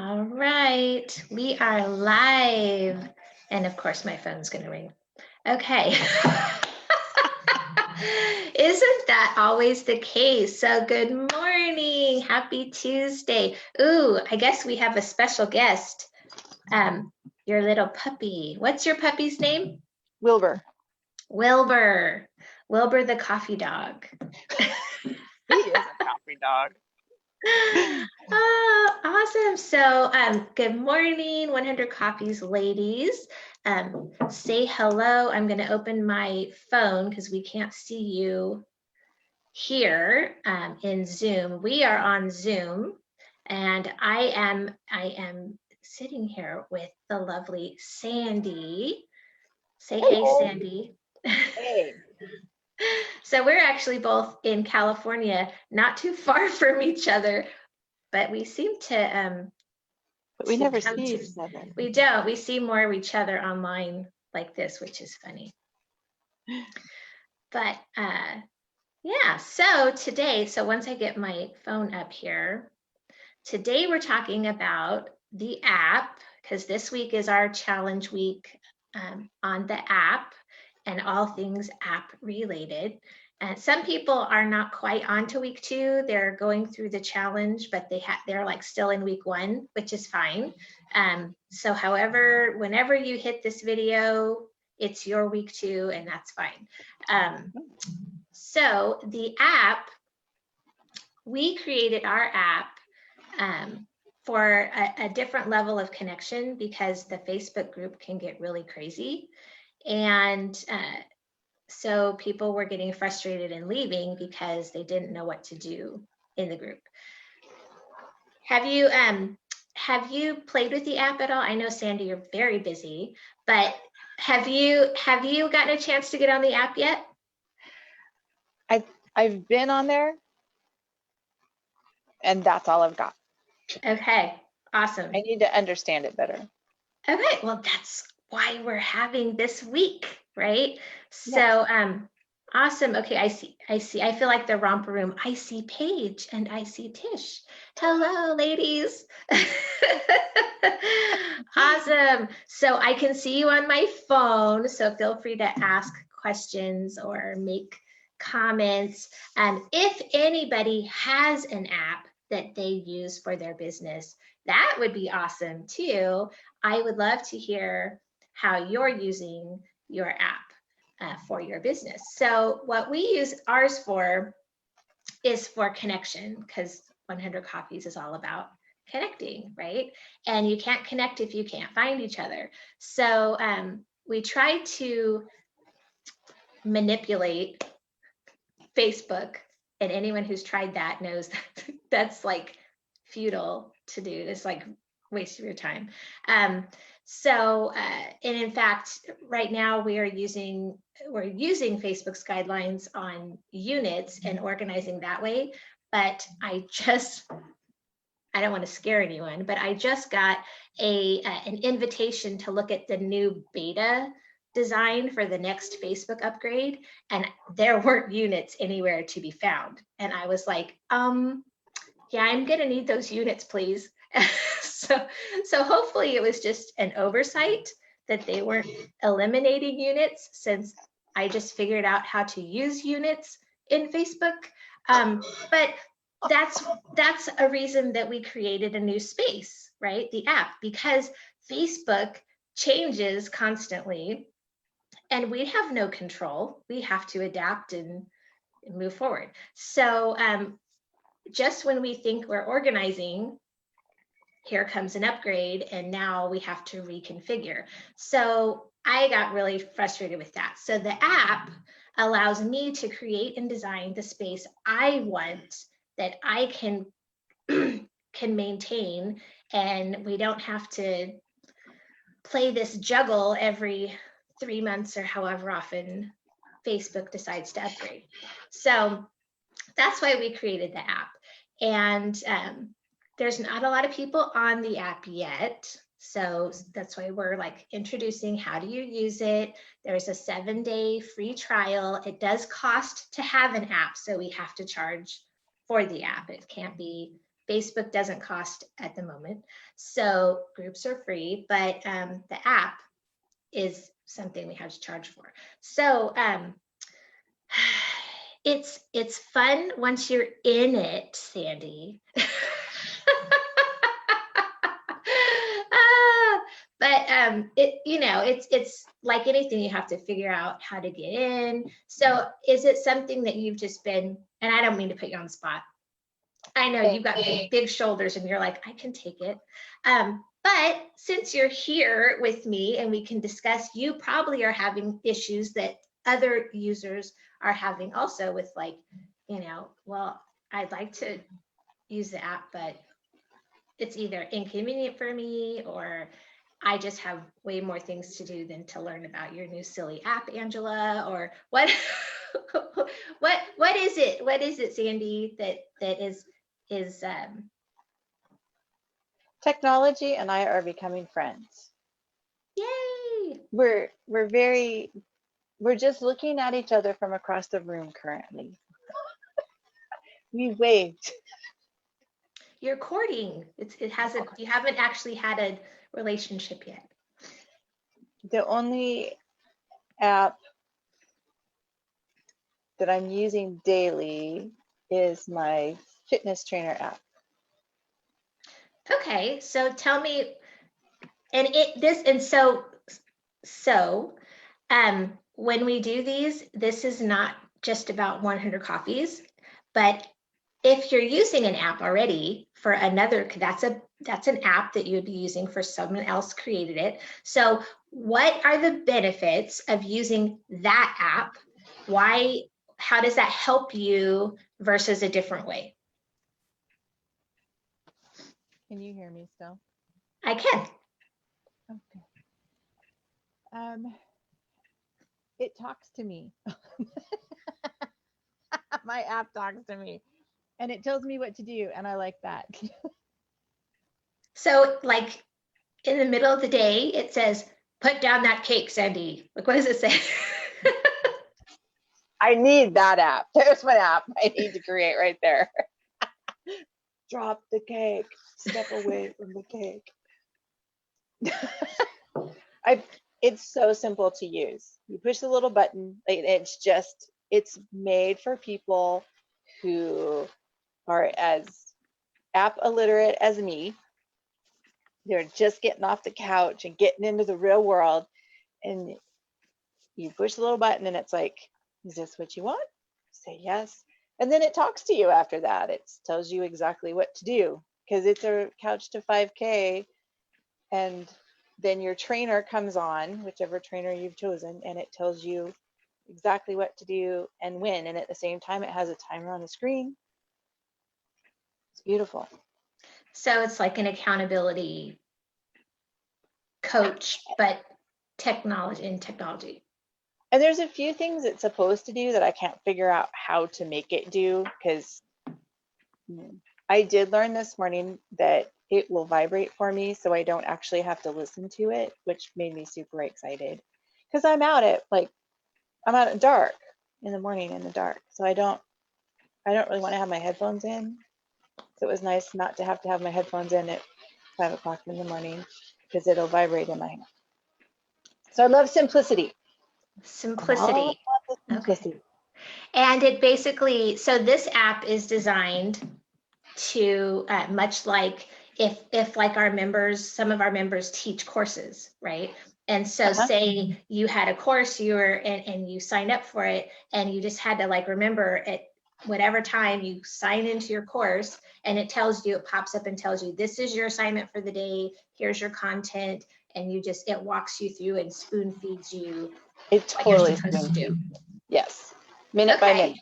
All right, we are live. And of course, my phone's going to ring. Okay. Isn't that always the case? So good morning. Happy Tuesday. Ooh, I guess we have a special guest. Your little puppy. What's your puppy's name? Wilbur. Wilbur. Wilbur the coffee dog. He is a coffee dog. Oh, awesome. So good morning, 100 Coffees ladies. Say hello. I'm going to open my phone because we can't see you here in Zoom. We are on Zoom, and I am sitting here with the lovely Sandi. Say hey, Sandi. Hey. So we're actually both in California, not too far from each other, but we seem to But we never see each other. We don't. We see more of each other online like this, which is funny. But yeah, so today, so once I get my phone up here, today we're talking about the app, because this week is our challenge week on the app and all things app related. And some people are not quite on to week 2. They're going through the challenge, but they're like still in week 1, which is fine. So however, whenever you hit this video, it's your week 2, and that's fine. So the app, we created our app for a different level of connection because the Facebook group can get really crazy. And so people were getting frustrated and leaving because they didn't know what to do in the group. Have you played with the app at all? I know, Sandi, you're very busy, but have you gotten a chance to get on the app yet? I've been on there, and that's all I've got. Okay, awesome. I need to understand it better. Okay, well, that's why we're having this week, right? Yeah. So awesome. Okay, I see. I feel like the romper room. I see Paige and I see Tish. Hello, ladies. Awesome. So I can see you on my phone, so feel free to ask questions or make comments. If anybody has an app that they use for their business, that would be awesome too. I would love to hear how you're using your app for your business. So what we use ours for is for connection, because 100 Coffees is all about connecting, right? And you can't connect if you can't find each other. So we try to manipulate Facebook, and anyone who's tried that knows that that's like futile to do. It's like waste of your time. And in fact, right now we're using Facebook's guidelines on units and organizing that way. But I don't want to scare anyone, but I just got an invitation to look at the new beta design for the next Facebook upgrade, and there weren't units anywhere to be found. And I was like, yeah, I'm gonna need those units, please. So hopefully it was just an oversight that they weren't eliminating units, since I just figured out how to use units in Facebook. But that's a reason that we created a new space, right? The app, because Facebook changes constantly and we have no control. We have to adapt and move forward. So just when we think we're organizing, here comes an upgrade, and now we have to reconfigure. So I got really frustrated with that. So the app allows me to create and design the space I want, that I can maintain, and we don't have to play this juggle every 3 months or however often Facebook decides to upgrade. So that's why we created the app. And there's not a lot of people on the app yet. So that's why we're like introducing how do you use it. There's a 7-day free trial. It does cost to have an app, so we have to charge for the app. It can't be Facebook doesn't cost at the moment, so groups are free, but the app is something we have to charge for. So it's fun once you're in it, Sandy. But it's like anything, you have to figure out how to get in. So is it something that you've just been, and I don't mean to put you on the spot, I know you've got big shoulders and you're like, I can take it. But since you're here with me and we can discuss, you probably are having issues that other users are having also with, like, well, I'd like to use the app, but it's either inconvenient for me, or I just have way more things to do than to learn about your new silly app, Angela, or what? What is it? What is it, Sandy, that is Technology and I are becoming friends. yay? We're just looking at each other from across the room currently. We waved. You're courting. It hasn't. You haven't actually had a relationship yet. The only app that I'm using daily is my fitness trainer app. Okay, so tell me, when we do these, this is not just about 100 copies, but if you're using an app already for another, that's an app that you would be using for someone else created it. So what are the benefits of using that app? How does that help you versus a different way? Can you hear me still? I can. Okay. It talks to me. My app talks to me and it tells me what to do, and I like that. So, like, in the middle of the day, it says, put down that cake, Sandy. Like, what does it say? I need that app. There's my app I need to create right there. Drop the cake. Step away from the cake. It's so simple to use. You push the little button. It's made for people who are as app illiterate as me. They're just getting off the couch and getting into the real world. And you push the little button and it's like, is this what you want? Say yes. And then it talks to you after that. It tells you exactly what to do, because it's a couch to 5K. And then your trainer comes on, whichever trainer you've chosen, and it tells you exactly what to do and when. And at the same time, it has a timer on the screen. It's beautiful. So it's like an accountability coach, but technology. And there's a few things it's supposed to do that I can't figure out how to make it do, because I did learn this morning that it will vibrate for me, so I don't actually have to listen to it, which made me super excited, because I'm out at dark in the morning in the dark, so I don't really want to have my headphones in. So it was nice not to have my headphones in at 5 o'clock in the morning, because it'll vibrate in my hand. So I love simplicity. Simplicity. Simplicity. Okay. And it basically, so this app is designed to much like if like some of our members teach courses, right? And so say you had a course, and you signed up for it, and you just had to, like, remember at whatever time you sign into your course, and it pops up and tells you, this is your assignment for the day, here's your content, and it walks you through and spoon feeds you It totally what you're supposed to do. Yes, minute by minute.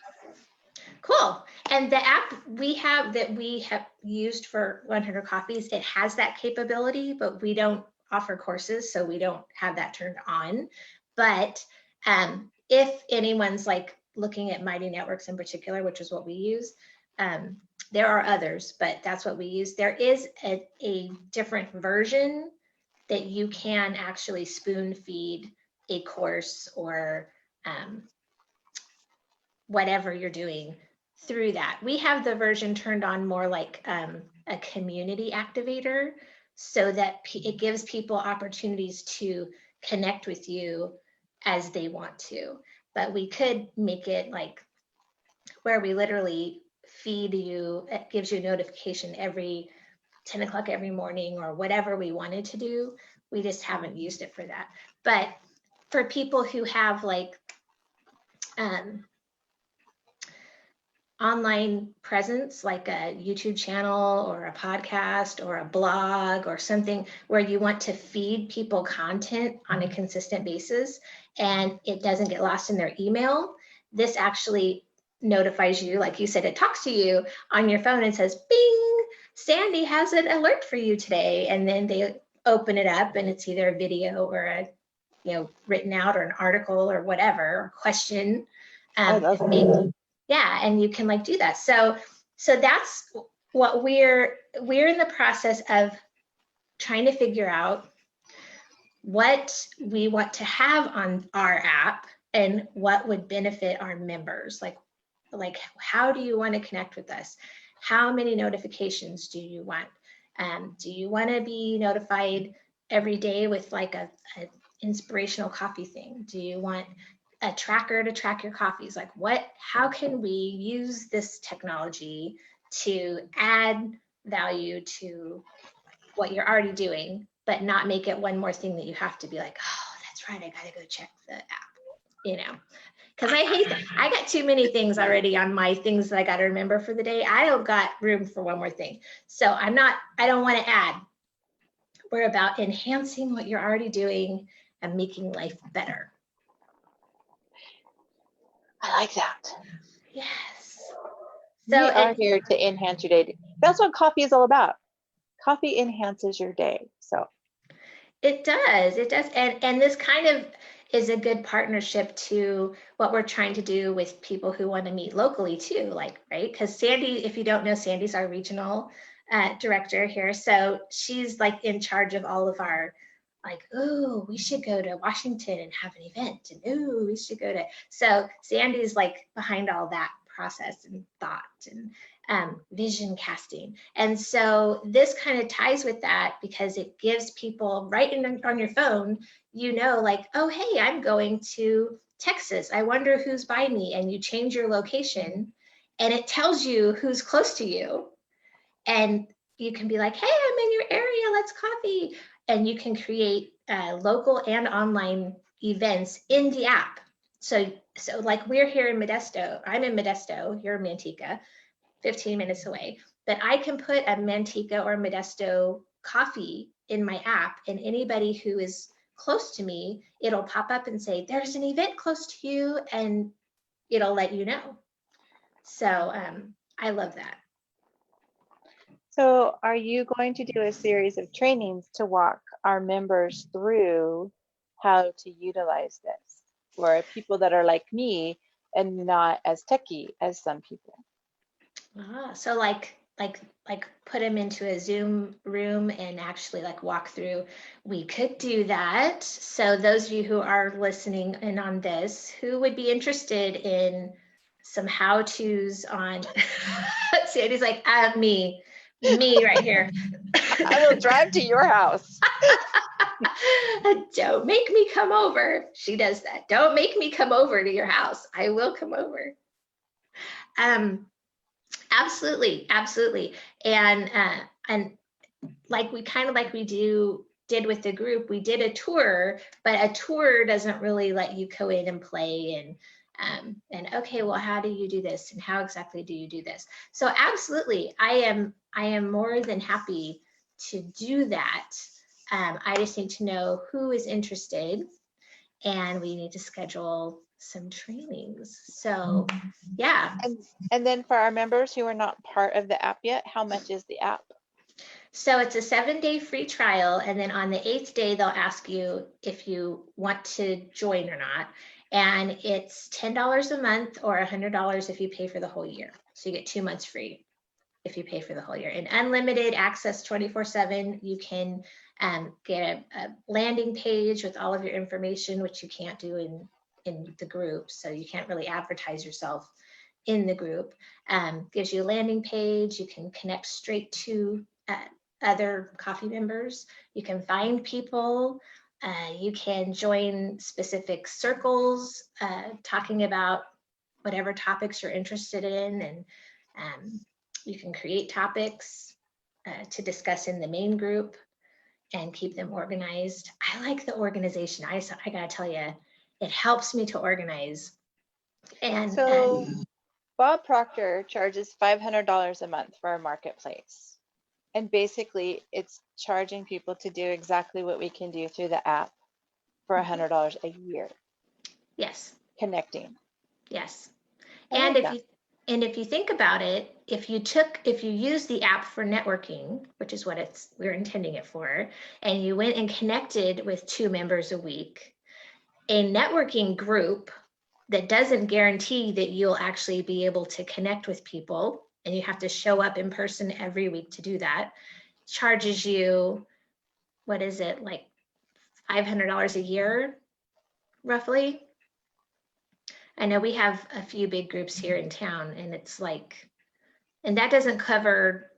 Cool. And the app we have used for 100 copies, it has that capability, but we don't offer courses, so we don't have that turned on. But if anyone's like looking at Mighty Networks in particular, which is what we use, there are others, but that's what we use. There is a different version that you can actually spoon feed a course or whatever you're doing through that. We have the version turned on more like a community activator, so that it gives people opportunities to connect with you as they want to. But we could make it like where we literally feed you, it gives you a notification every 10 o'clock every morning or whatever we wanted to do. We just haven't used it for that. But for people who have like online presence, like a YouTube channel or a podcast or a blog or something where you want to feed people content on a consistent basis and it doesn't get lost in their email, this actually notifies you, like you said, it talks to you on your phone and says, bing, Sandi has an alert for you today. And then they open it up and it's either a video or a, written out or an article or whatever, or question. I love that. Yeah, and you can like do that. So that's what we're in the process of trying to figure out what we want to have on our app and what would benefit our members. Like how do you want to connect with us? How many notifications do you want? Do you want to be notified every day with like a inspirational coffee thing? Do you want a tracker to track your coffees? Like how can we use this technology to add value to what you're already doing, but not make it one more thing that you have to be like, oh, that's right, I gotta go check the app, because I hate that. I got too many things already on my things that I got to remember for the day. I don't got room for one more thing. So I don't want to add. We're about enhancing what you're already doing and making life better. I like that. Yes. So we are here to enhance your day. That's what coffee is all about. Coffee enhances your day. So it does. And this kind of is a good partnership to what we're trying to do with people who want to meet locally too, like, right? Because Sandi, if you don't know, Sandi's our regional director here. So she's like in charge of all of our, like, oh, we should go to Washington and have an event. And oh, we should go to, so Sandi's like behind all that process and thought and vision casting. And so this kind of ties with that because it gives people right on your phone, like, oh, hey, I'm going to Texas. I wonder who's by me. And you change your location and it tells you who's close to you. And you can be like, hey, I'm in your area, let's coffee. And you can create local and online events in the app. So like we're here in Modesto, I'm in Modesto, you're in Manteca, 15 minutes away, but I can put a Manteca or Modesto coffee in my app, and anybody who is close to me, it'll pop up and say, there's an event close to you, and it'll let you know. So I love that. So are you going to do a series of trainings to walk our members through how to utilize this for people that are like me and not as techie as some people? So like put them into a Zoom room and actually like walk through. We could do that. So those of you who are listening in on this, who would be interested in some how-tos on, Sandi's like, me right here. I will drive to your house. Don't make me come over. She does that. Don't make me come over to your house. I will come over. Absolutely. And like we did with the group, we did a tour, but a tour doesn't really let you go in and play and okay, well, how do you do this? And how exactly do you do this? So absolutely, I am more than happy to do that. I just need to know who is interested, and we need to schedule some trainings. So yeah. And then for our members who are not part of the app yet, how much is the app? So it's a 7-day free trial. And then on the 8th day, they'll ask you if you want to join or not. And it's $10 a month or $100 if you pay for the whole year. So you get 2 months free if you pay for the whole year. And unlimited access 24/7, you can get a landing page with all of your information, which you can't do in the group. So you can't really advertise yourself in the group. Gives you a landing page. You can connect straight to other coffee members. You can find people. You can join specific circles talking about whatever topics you're interested in, and you can create topics to discuss in the main group and keep them organized. I like the organization. I gotta tell you, it helps me to organize. And so Bob Proctor charges $500 a month for our marketplace. And basically it's charging people to do exactly what we can do through the app for $100 a year. yes, Connecting. yes. I And like if you think about it, if you use the app for networking, which is what we're intending it for, and you went and connected with 2 members a week, a networking group that doesn't guarantee that you'll actually be able to connect with people, and you have to show up in person every week to do that, charges you, what is it, like $500 a year, roughly? I know we have a few big groups here in town, and it's like, and that doesn't cover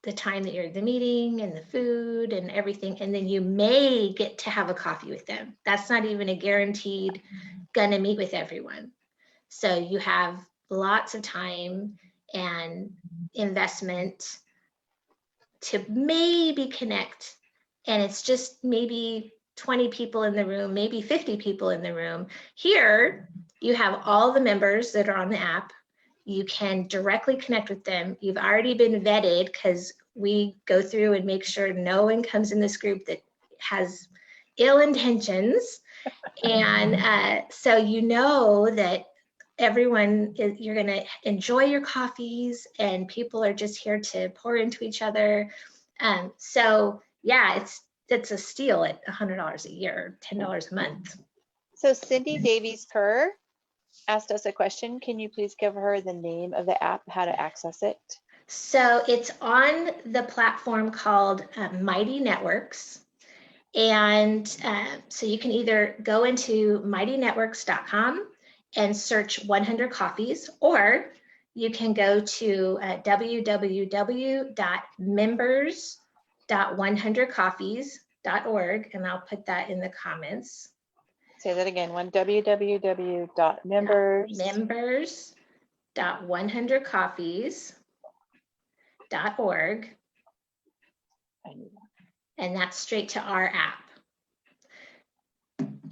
the time that you're at the meeting and the food and everything. And then you may get to have a coffee with them. That's not even a guaranteed gonna meet with everyone. So you have lots of time and investment to maybe connect. And it's just maybe 20 people in the room, maybe 50 people in the room. Here, you have all the members that are on the app. You can directly connect with them. You've already been vetted because we go through and make sure no one comes in this group that has ill intentions. And so you know that everyone you're going to enjoy your coffees, and people are just here to pour into each other. So yeah, it's a steal at $100 a year, $10 a month. So Cindy Davies Kerr asked us a question. Can you please give her the name of the app, how to access it? So it's on the platform called Mighty Networks. And so you can either go into mightynetworks.com and search 100 coffees, or you can go to www.members.100coffees.org, and I'll put that in the comments. Say that again, members.100coffees.org. And that's straight to our app.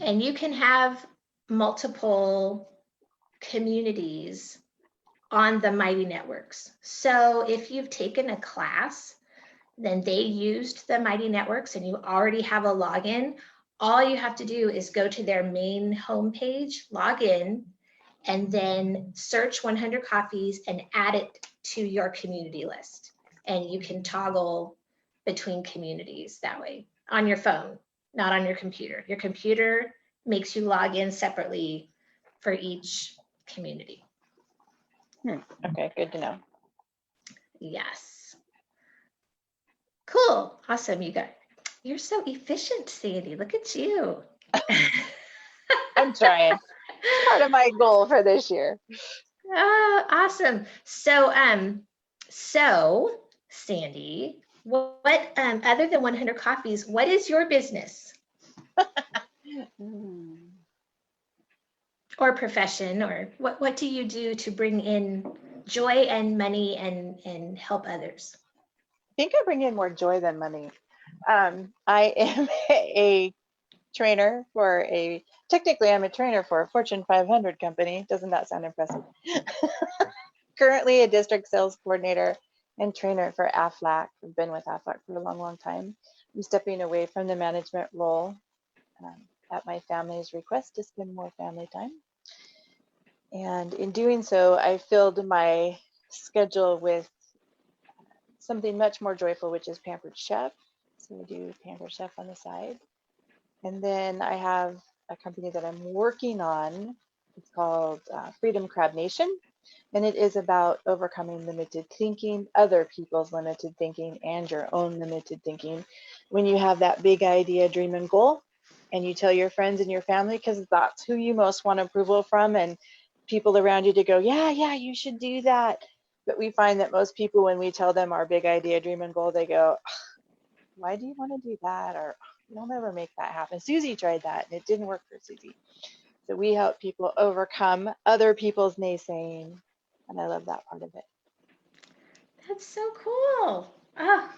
And you can have multiple communities on the Mighty Networks. So if you've taken a class, then they used the Mighty Networks and you already have a login, all you have to do is go to their main homepage, log in, and then search 100 coffees and add it to your community list. And you can toggle between communities that way on your phone, not on your computer. Your computer makes you log in separately for each community. Okay, good to know. Yes. Cool. Awesome. You're so efficient, Sandy. Look at you. I'm trying. Part of my goal for this year. Oh, awesome. So Sandy, what other than 100 coffees, what is your business? Or profession, or what do you do to bring in joy and money and help others? I think I bring in more joy than money. I am a trainer for technically I'm a trainer for a Fortune 500 company. Doesn't that sound impressive? Currently a district sales coordinator and trainer for AFLAC. I've been with AFLAC for a long, long time. I'm stepping away from the management role at my family's request to spend more family time. And in doing so, I filled my schedule with something much more joyful, which is Pampered Chef. So I do Pampered Chef on the side. And then I have a company that I'm working on. It's called Freedom Crab Nation. And it is about overcoming limited thinking, other people's limited thinking, and your own limited thinking. When you have that big idea, dream, and goal, and you tell your friends and your family, because that's who you most want approval from, and people around you to go, yeah, you should do that. But we find that most people, when we tell them our big idea, dream, and goal, they go, why do you want to do that? Or you'll never make that happen. Susie tried that and it didn't work for Susie. So we help people overcome other people's naysaying. And I love that part of it. That's so cool. Oh,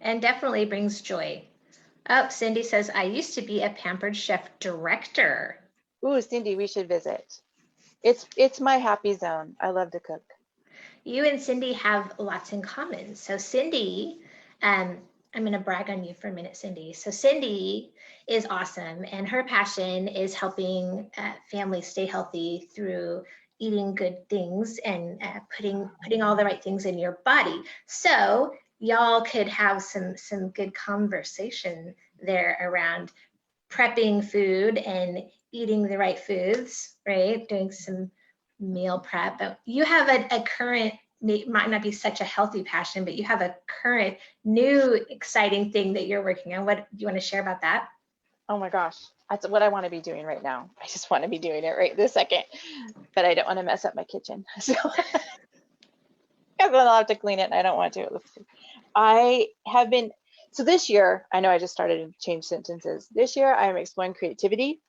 and definitely brings joy. Oh, Cindy says, I used to be a Pampered Chef director. Ooh, Cindy, we should visit. It's my happy zone. I love to cook. You and Cindy have lots in common. So Cindy, I'm going to brag on you for a minute, Cindy. So Cindy is awesome, and her passion is helping families stay healthy through eating good things and putting all the right things in your body. So y'all could have some good conversation there around prepping food and eating the right foods, right? Doing some meal prep. But you have a current, might not be such a healthy passion, but you have a current new exciting thing that you're working on. What do you want to share about that? Oh my gosh, that's what I want to be doing right now. I just want to be doing it right this second, but I don't want to mess up my kitchen. So I'll have to clean it and I don't want to. I have been, so this year, I know I just started to change sentences. This year I'm exploring creativity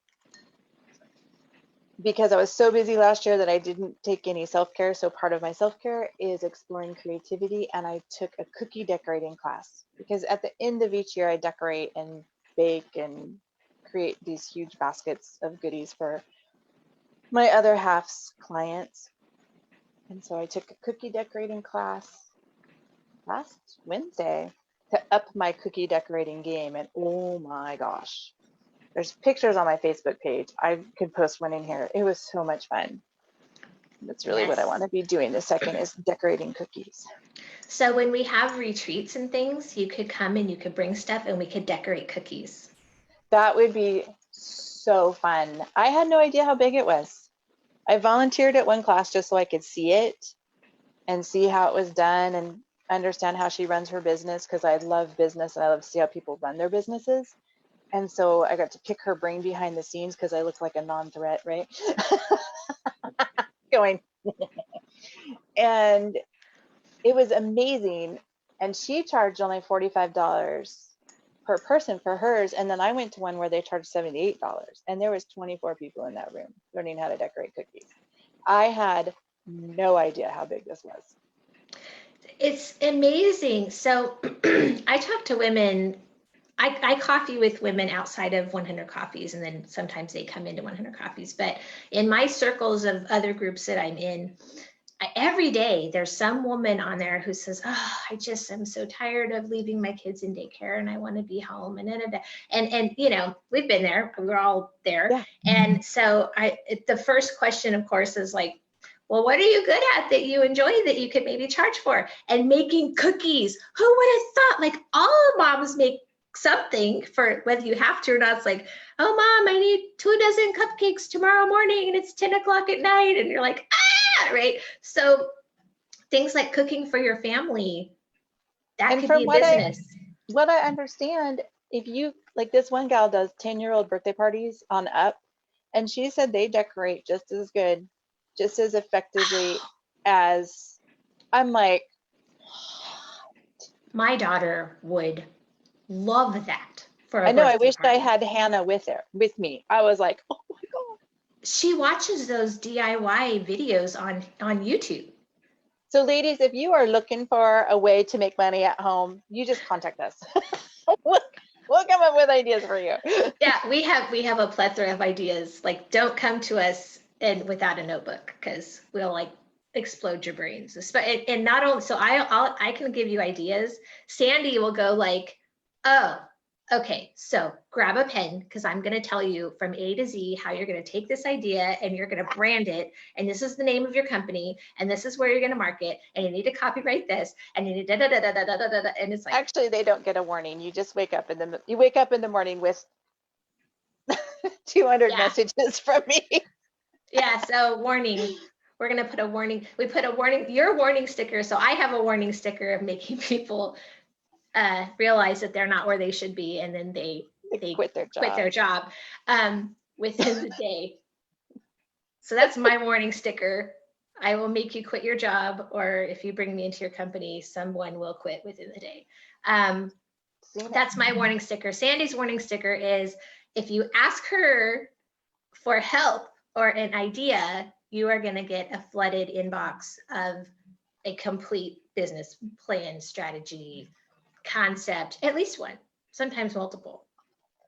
because I was so busy last year that I didn't take any self-care. So part of my self-care is exploring creativity, and I took a cookie decorating class because at the end of each year I decorate and bake and create these huge baskets of goodies for my other half's clients. And so I took a cookie decorating class last Wednesday to up my cookie decorating game. And oh my gosh, there's pictures on my Facebook page. I could post one in here. It was so much fun. That's really what I want to be doing this second, is decorating cookies. So when we have retreats and things, you could come and you could bring stuff and we could decorate cookies. That would be so fun. I had no idea how big it was. I volunteered at one class just so I could see it and see how it was done and understand how she runs her business, because I love business and I love to see how people run their businesses. And so I got to pick her brain behind the scenes because I look like a non-threat, right? Going. And it was amazing. And she charged only $45 per person for hers. And then I went to one where they charged $78. And there was 24 people in that room learning how to decorate cookies. I had no idea how big this was. It's amazing. So I talk to women. I coffee with women outside of 100 Coffees, and then sometimes they come into 100 Coffees. But in my circles of other groups that I'm in, every day there's some woman on there who says, oh, I'm so tired of leaving my kids in daycare and I want to be home and you know, we've been there, we're all there. Yeah. And so the first question of course is like, well, what are you good at that you enjoy that you could maybe charge for? And making cookies. Who would have thought? Like, all moms make something, for whether you have to or not. It's like, oh mom, I need 2 dozen cupcakes tomorrow morning and it's 10 o'clock at night, and you're like, right? So things like cooking for your family, that could be a business. What I understand, if you, like, this one gal does 10-year-old birthday parties on Up, and she said they decorate just as good, just as effectively as, I'm like, my daughter would love that. I know, I wished I had Hannah with me. I was like, oh my God. She watches those DIY videos on YouTube. So ladies, if you are looking for a way to make money at home, you just contact us. We'll come up with ideas for you. Yeah, we have a plethora of ideas. Like, don't come to us and without a notebook, because we'll like explode your brains. And not only, so I can give you ideas. Sandy will go like, oh, okay, so grab a pen, because I'm going to tell you from A to Z how you're going to take this idea and you're going to brand it, and this is the name of your company, and this is where you're going to market, and you need to copyright this, and you need da da da da da da da da, and it's like, actually they don't get a warning. You just wake up in the morning with 200 messages from me. Yeah, so warning. We're going to put a warning. We put a warning, your warning sticker. So I have a warning sticker of making people realize that they're not where they should be, and then they quit their job within the day. So that's my warning sticker. I will make you quit your job, or if you bring me into your company, someone will quit within the day. That's my warning sticker. Sandy's warning sticker is if you ask her for help or an idea, you are going to get a flooded inbox of a complete business plan, strategy, concept, at least one, sometimes multiple.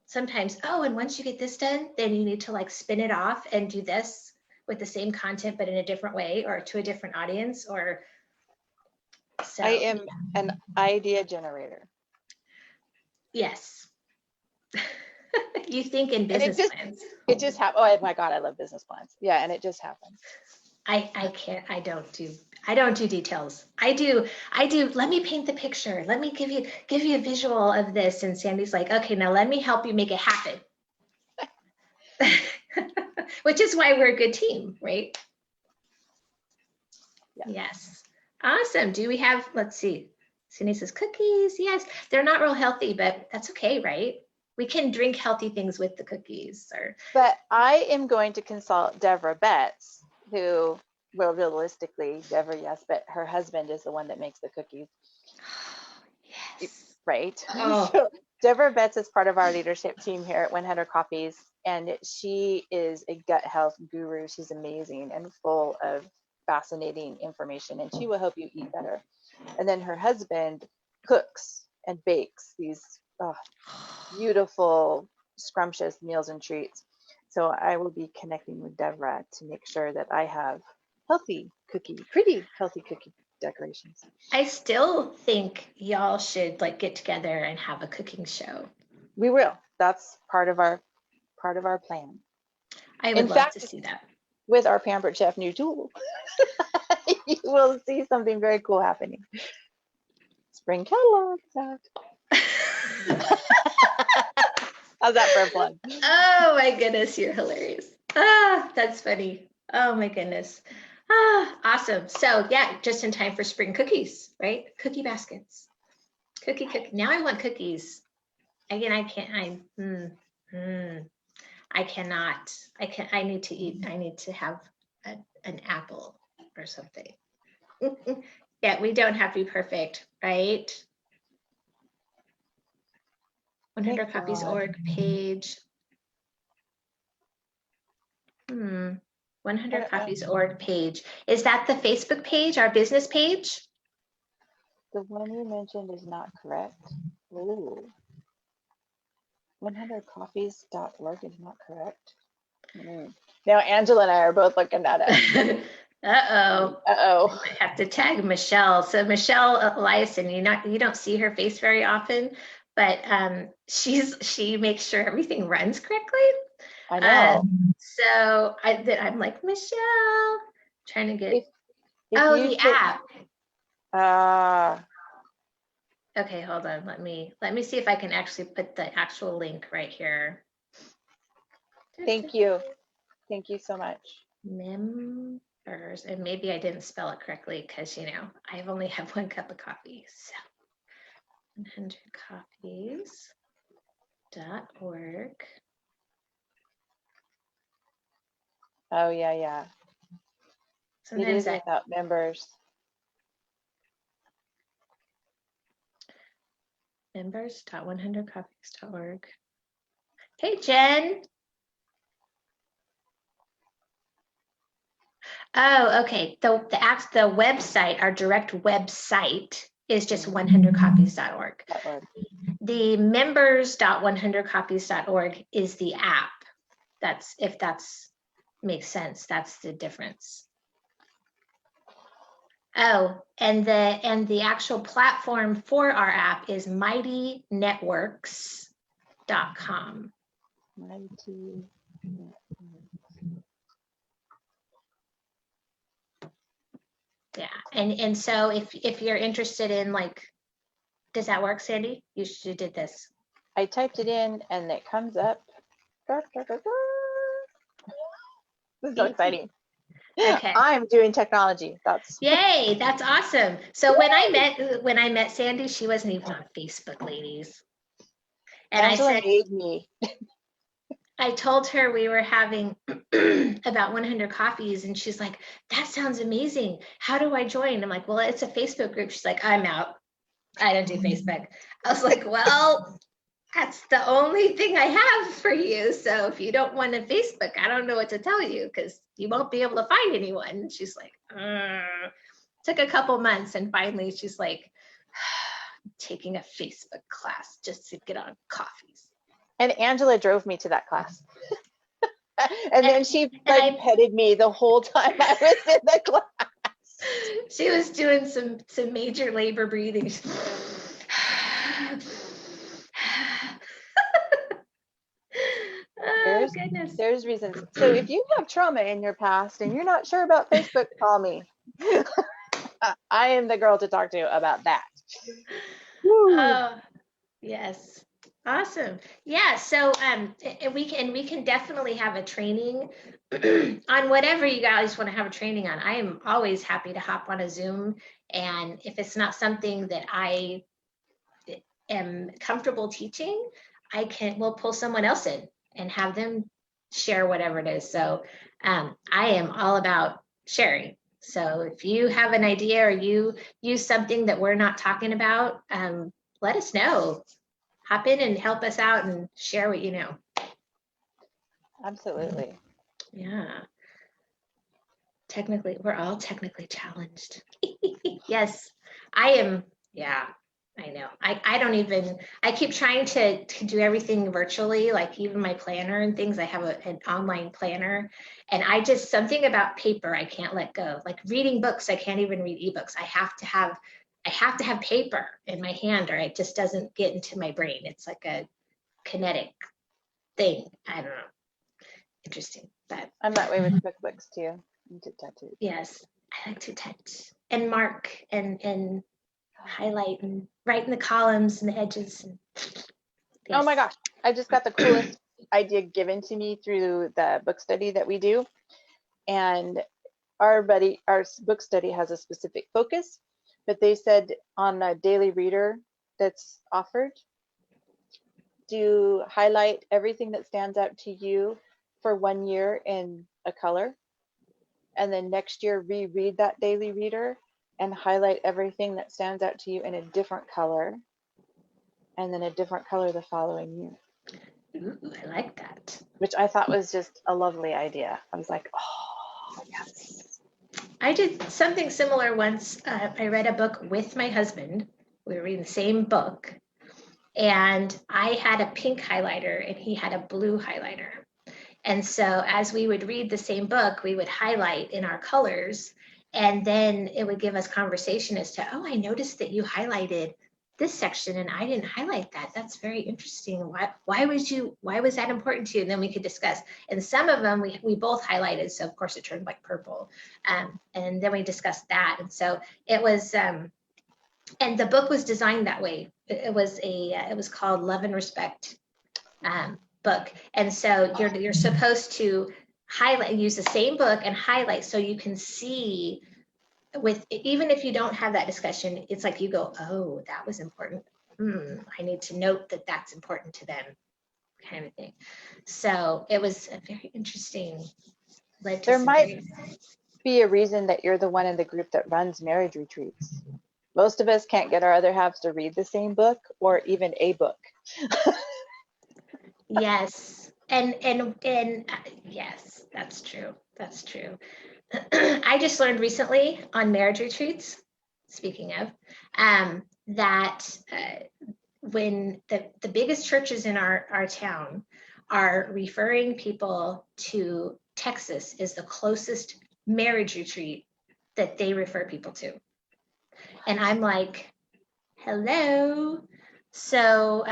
Sometimes, oh, and once you get this done, then you need to like spin it off and do this with the same content, but in a different way or to a different audience. Or so I am an idea generator. Yes. You think in business plans. It just happened. Oh my God, I love business plans. Yeah, and it just happens. I can't, I don't do details. I do, let me paint the picture. Let me give you a visual of this. And Sandy's like, okay, now let me help you make it happen. Which is why we're a good team, right? Yeah. Yes. Awesome. Do we have, let's see. Cindy says cookies. Yes, they're not real healthy, but that's okay, right? We can drink healthy things with the cookies. But I am going to consult Deborah Betts, who, well, realistically, Deborah, yes, but her husband is the one that makes the cookies. Yes. Right. Oh. So Deborah Betts is part of our leadership team here at 100 Coffees, and she is a gut health guru. She's amazing and full of fascinating information, and she will help you eat better. And then her husband cooks and bakes these beautiful, scrumptious meals and treats. So I will be connecting with Deborah to make sure that I have pretty healthy cookie decorations. I still think y'all should like get together and have a cooking show. We will. That's part of our plan. I would love to see that. With our Pampered Chef new tool, you will see something very cool happening. Spring catalogs out. How's that for a plug? Oh my goodness, you're hilarious. That's funny. Oh my goodness. Awesome. So yeah, just in time for spring cookies, right? Cookie baskets. Cookie. Now I want cookies. Again, I can't. I cannot. I need to eat. I need to have an apple or something. Yeah, we don't have to be perfect, right? 100 Coffees org page. 100 Coffees org page. Is that the Facebook page, our business page? The one you mentioned is not correct. Ooh. 100coffees.org is not correct. Now Angela and I are both looking at it. Uh-oh. I have to tag Michelle. So Michelle Eliason, you don't see her face very often, but she makes sure everything runs correctly. I know. So I'm like, Michelle, trying to get the app. Okay, hold on. Let me see if I can actually put the actual link right here. Thank you so much. Members, and maybe I didn't spell it correctly because I only have 1 cup of coffee. So 100coffees.org. Oh yeah. Sometimes it is without members. Members.100coffees.org. Hey, Jen. Oh, okay. The website, our direct website is just 100coffees.org. The members.100coffees.org is the app. If that's makes sense. That's the difference. Oh, and the actual platform for our app is mightynetworks.com. Mighty. Yeah, and so if you're interested in does that work, Sandy? You did this. I typed it in and it comes up. This is so exciting. Okay. I'm doing technology. Yay, that's awesome. So when I met Sandy, she wasn't even on Facebook, ladies. And Angela made me. I told her we were having about 100 coffees, and she's like, that sounds amazing. How do I join? I'm like, well, it's a Facebook group. She's like, I'm out. I don't do Facebook. I was like, well, that's the only thing I have for you. So if you don't want a Facebook, I don't know what to tell you because you won't be able to find anyone. And she's like, took a couple months, and finally she's like, taking a Facebook class just to get on coffees. And Angela drove me to that class. And then she I petted me the whole time I was in the class. She was doing some major labor breathing. Oh, goodness. There's reasons. So if you have trauma in your past and you're not sure about Facebook, call me. I am the girl to talk to about that. Oh, yes. Awesome. Yeah, so we can definitely have a training on whatever you guys want to have a training on. I am always happy to hop on a Zoom, and if it's not something that I am comfortable teaching, we'll pull someone else in and have them share whatever it is. So I am all about sharing. So if you have an idea or you use something that we're not talking about, let us know. Hop in and help us out and share what you know. Absolutely. Yeah. We're all technically challenged. Yes, I am. Yeah, I know. I keep trying to do everything virtually, like even my planner and things. I have an online planner, and something about paper I can't let go. Like reading books, I can't even read ebooks. I have to have paper in my hand, or it just doesn't get into my brain. It's like a kinetic thing. I don't know. Interesting, but I'm that way with QuickBooks too. yes, I like to touch and mark and highlight and write in the columns and the edges. And, yes. Oh my gosh, I just got the coolest idea given to me through the book study that we do. And our book study has a specific focus, but they said on a daily reader that's offered, do highlight everything that stands out to you for 1 year in a color. And then next year, reread that daily reader and highlight everything that stands out to you in a different color. And then a different color the following year. Ooh, I like that. Which I thought was just a lovely idea. I was like, oh, yes. I did something similar once. I read a book with my husband. We were reading the same book. And I had a pink highlighter and he had a blue highlighter. And so as we would read the same book, we would highlight in our colors, and then it would give us conversation as to, oh, I noticed that you highlighted this section and I didn't highlight that. That's very interesting. Why was that important to you? And then we could discuss. And some of them we both highlighted, so of course it turned like purple. And then we discussed that. And so it was, and the book was designed that way. It was called Love and Respect book. And so you're supposed to use the same book and highlight so you can see even if you don't have that discussion, it's like you go, oh, that was important. I need to note that that's important to them, kind of thing. So it was a very interesting. There might be a reason that you're the one in the group that runs marriage retreats. Most of us can't get our other halves to read the same book or even a book. Yes, and yes, that's true. That's true. I just learned recently on marriage retreats, speaking of, that when the biggest churches in our town are referring people to Texas is the closest marriage retreat that they refer people to. And I'm like, hello. So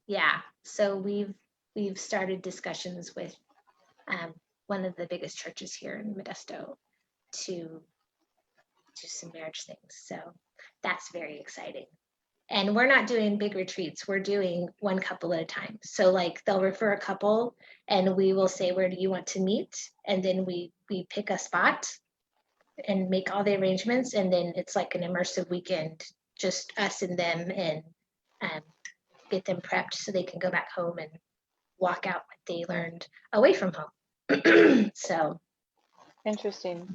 yeah, so we've started discussions with one of the biggest churches here in Modesto to do some marriage things. So that's very exciting. And we're not doing big retreats. We're doing one couple at a time. So like they'll refer a couple and we will say, where do you want to meet? And then we pick a spot and make all the arrangements. And then it's like an immersive weekend, just us and them, and get them prepped so they can go back home and walk out what they learned away from home. So Interesting.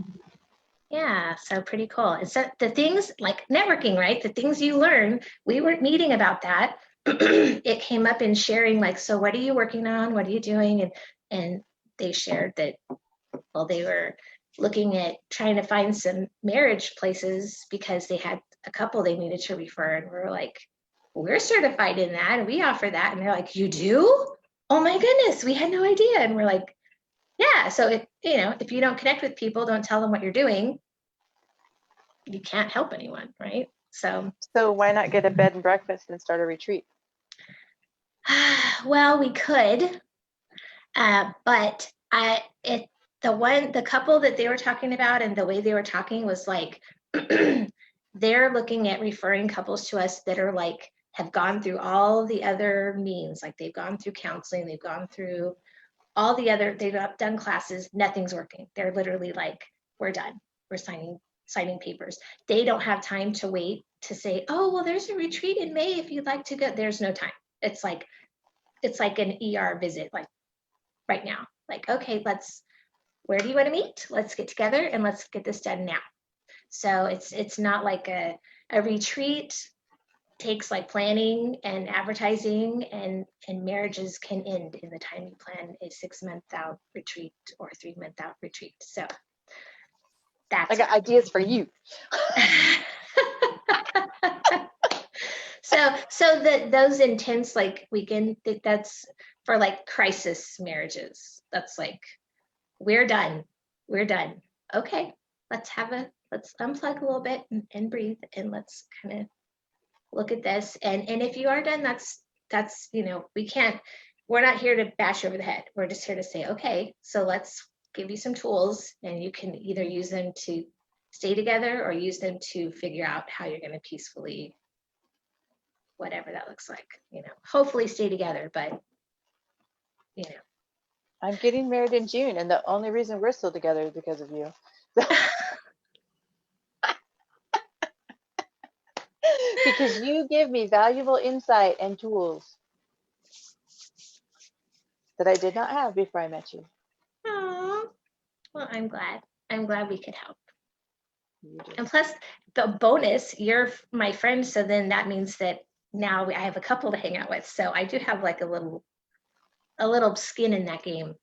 yeah, so pretty cool. And so the things like networking, right? The things you learn, we weren't meeting about that. It came up in sharing, like, so what are you working on? What are you doing? And they shared that, well, they were looking at trying to find some marriage places because they had a couple they needed to refer. And we were like, we're certified in that and we offer that. And they're like, you do? Oh my goodness, we had no idea. And we're like, yeah. So if, you know, if you don't connect with people, don't tell them what you're doing, you can't help anyone, right? So why not get a bed and breakfast and start a retreat? well, we could, but the couple that they were talking about and the way they were talking was like, they're looking at referring couples to us that are like, have gone through all the other means, like they've gone through counseling, they've gone through all the other, they've done classes, nothing's working. They're literally like, we're done. We're signing papers. They don't have time to wait to say, oh, well, there's a retreat in May if you'd like to go. There's no time. It's like an ER visit, like right now. Like, okay, where do you want to meet? Let's get together and let's get this done now. So it's not like a retreat takes like planning and advertising, and marriages can end in the time you plan a 6-month out retreat or 3-month out retreat. So that's I got ideas for you. so those intense like weekend, that's for like crisis marriages. That's like, we're done. Okay, let's unplug a little bit and breathe, and let's kind of look at this. And if you are done, that's, you know, we're not here to bash over the head. We're just here to say, okay, so let's give you some tools, and you can either use them to stay together or use them to figure out how you're going to peacefully, whatever that looks like, you know, hopefully stay together, but you know. I'm getting married in June, and the only reason we're still together is because of you. Because you give me valuable insight and tools that I did not have before I met you. Oh, well, I'm glad we could help. And plus, the bonus, you're my friend, so then that means that now I have a couple to hang out with. So I do have like a little skin in that game.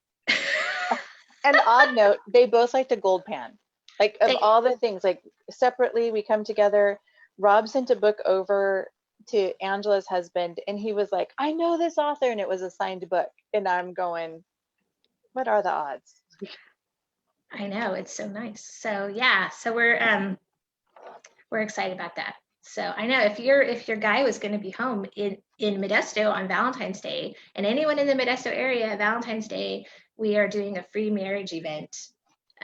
An odd note, they both like to gold pan. Like, of all the things, like separately we come together. Rob sent a book over to Angela's husband, and he was like, I know this author, and it was a signed book. And I'm going, what are the odds? I know, it's so nice. So yeah, so we're excited about that. So I know if your guy was going to be home in Modesto on Valentine's Day, and anyone in the Modesto area, Valentine's Day, we are doing a free marriage event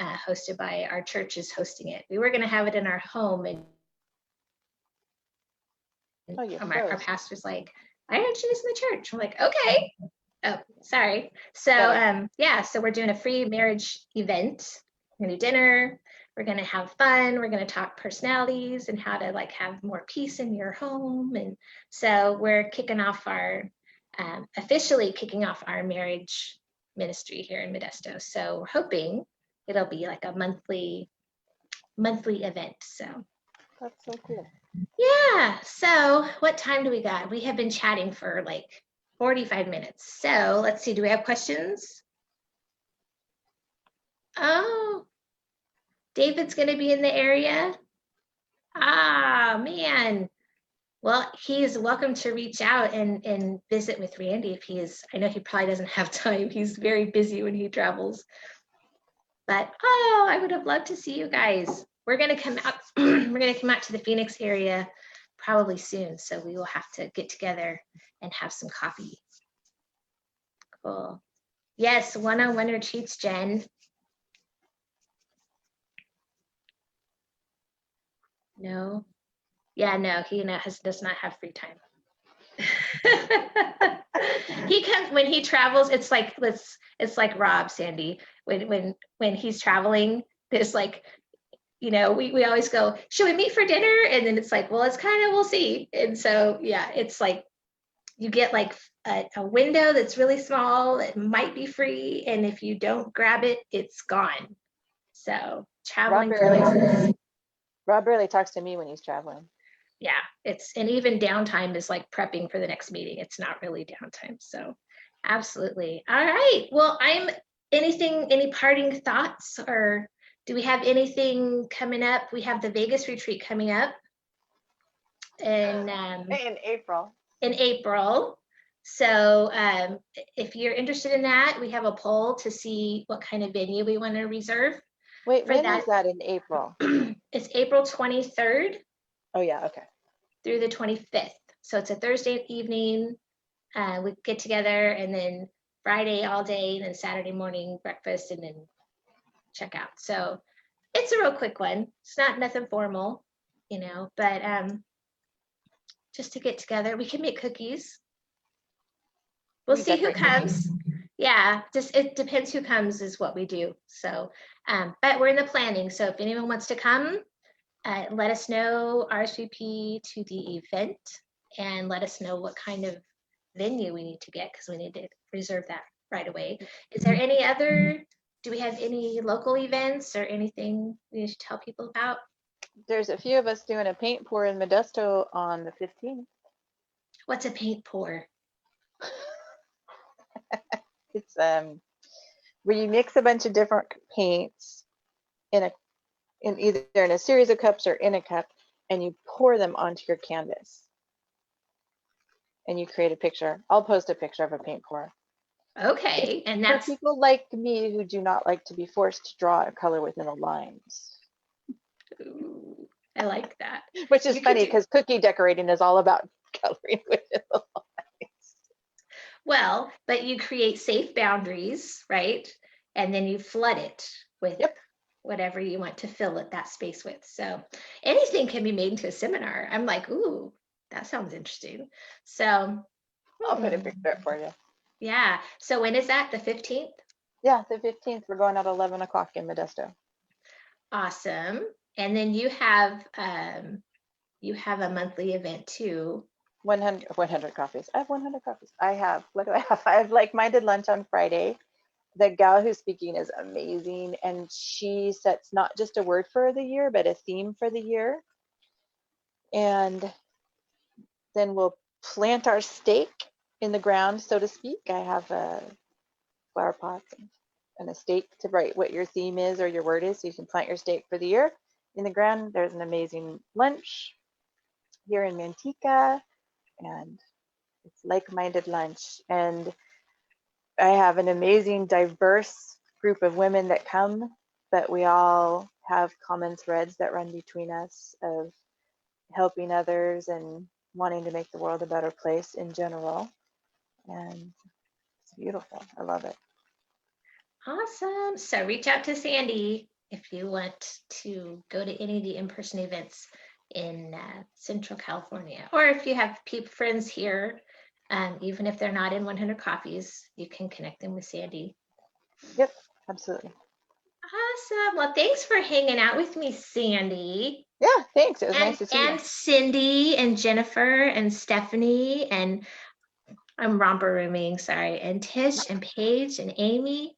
hosted by our church is hosting it. We were going to have it in our home, and our pastor's like, I heard you in the church. I'm like, okay. Oh, sorry. So yeah, so we're doing a free marriage event. We're gonna do dinner. We're gonna have fun. We're gonna talk personalities and how to like have more peace in your home. And so we're officially kicking off our marriage ministry here in Modesto. So we're hoping it'll be like a monthly event. So that's so cool. Yeah. So what time do we got? We have been chatting for like 45 minutes. So let's see. Do we have questions? Oh, David's going to be in the area. Ah, man. Well, he is welcome to reach out and visit with Randy if he is. I know he probably doesn't have time. He's very busy when he travels. But oh, I would have loved to see you guys. We're going to come out. We're going to come out to the Phoenix area probably soon. So we will have to get together and have some coffee. Cool. Yes, one-on-one retreats, Jen. No. Yeah, no, he does not have free time. He comes when he travels. It's like Rob, Sandy. When he's traveling, there's like, you know, we always go, should we meet for dinner? And then it's like, well, it's kind of, we'll see. And so yeah, it's like you get like a window that's really small. It might be free, and if you don't grab it, it's gone. So traveling for license. Rob barely talks to me when he's traveling. Yeah, and even downtime is like prepping for the next meeting. It's not really downtime. So absolutely. All right. Well, any parting thoughts, or do we have anything coming up? We have the Vegas retreat coming up in April. In April. So if you're interested in that, we have a poll to see what kind of venue we want to reserve. Wait, when is that in April? It's April 23rd. Oh yeah, okay. Through the 25th. So it's a Thursday evening. We get together, and then Friday all day, and then Saturday morning breakfast, and then check out. So it's a real quick one. It's not nothing formal, but just to get together. We can make cookies. We'll see who comes. Yeah, just it depends who comes is what we do. So, but we're in the planning. So if anyone wants to come, let us know, RSVP to the event, and let us know what kind of venue we need to get, because we need to reserve that right away. Is there do we have any local events or anything we should tell people about? There's a few of us doing a paint pour in Modesto on the 15th. What's a paint pour? It's where you mix a bunch of different paints in either in a series of cups or in a cup, and you pour them onto your canvas, and you create a picture. I'll post a picture of a paint pour. Okay, and that's for people like me who do not like to be forced to draw a color within the lines. Ooh, I like that. Which is funny because cookie decorating is all about coloring within the lines. Well, but you create safe boundaries, right? And then you flood it with whatever you want to fill it that space with. So anything can be made into a seminar. I'm like, ooh, that sounds interesting. So I'll put a picture up for you. Yeah. So when is that? The 15th? Yeah, the 15th. We're going at 11 o'clock in Modesto. Awesome. And then you have a monthly event too. 100 coffees. I have 100 coffees. What do I have? I have like-minded lunch on Friday. The gal who's speaking is amazing, and she sets not just a word for the year, but a theme for the year. And then we'll plant our stake in the ground, so to speak. I have a flower pot and a stake to write what your theme is or your word is, so you can plant your stake for the year in the ground. There's an amazing lunch here in Manteca, and it's like-minded lunch. And I have an amazing, diverse group of women that come, but we all have common threads that run between us of helping others and wanting to make the world a better place in general. And it's beautiful. I love it. Awesome. So reach out to Sandy if you want to go to any of the in-person events in Central California, or if you have friends here, even if they're not in 100 Coffees, you can connect them with Sandy. Yep, absolutely. Awesome. Well, thanks for hanging out with me, Sandy. Yeah, thanks. It was nice to see you. And Cindy and Jennifer and Stephanie, and I'm romper rooming, sorry, and Tish and Paige and Amy.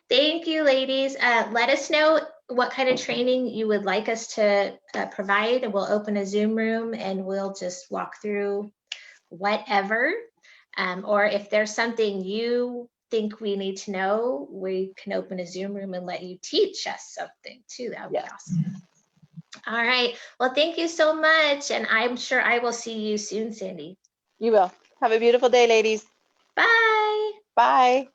Thank you, ladies. Let us know what kind of training you would like us to provide, and we'll open a Zoom room and we'll just walk through whatever. Or if there's something you think we need to know, we can open a Zoom room and let you teach us something too. That would be awesome. All right. Well, thank you so much. And I'm sure I will see you soon, Sandy. You will. Have a beautiful day, ladies. Bye. Bye.